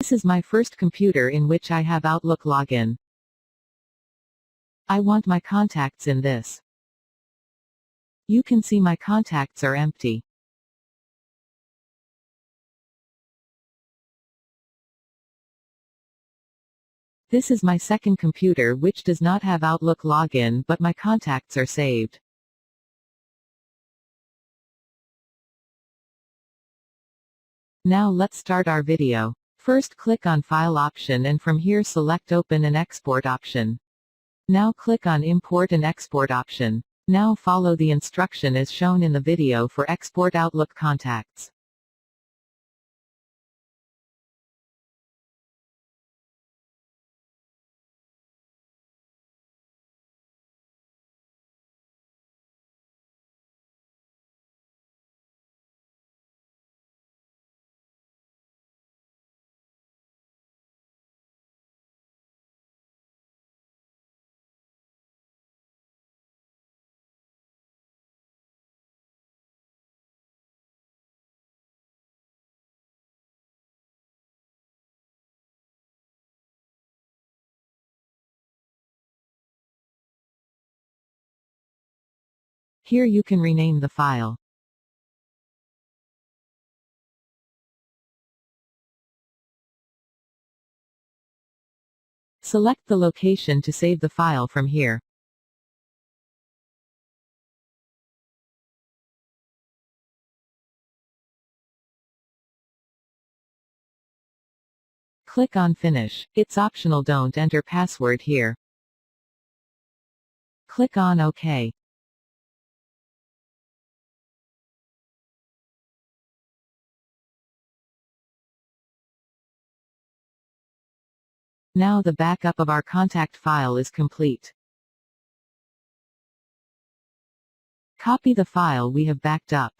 This is my first computer in which I have Outlook login. I want my contacts in this. You can see my contacts are empty. This is my second computer which does not have Outlook login but my contacts are saved. Now let's start our video. First click on File option and from here select Open and Export option. Now click on Import and Export option. Now follow the instruction as shown in the video for export Outlook contacts. Here you can rename the file. Select the location to save the file from here. Click on Finish. It's optional, don't enter password here. Click on OK. Now the backup of our contact file is complete. Copy the file we have backed up.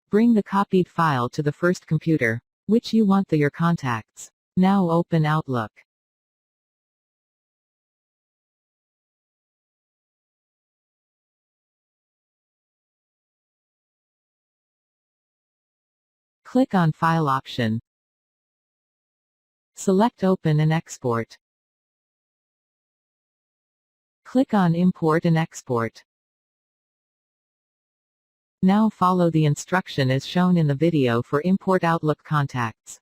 Bring the copied file to the first computer, which you want your contacts. Now open Outlook. Click on File option. Select Open and Export. Click on Import and Export. Now follow the instruction as shown in the video for import Outlook contacts.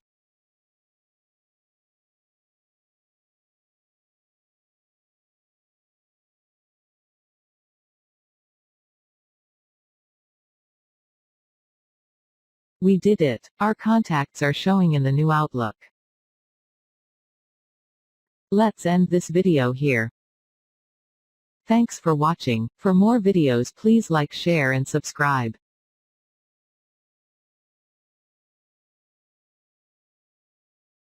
We did it. Our contacts are showing in the new Outlook. Let's end this video here. Thanks for watching. For more videos please like, share and subscribe.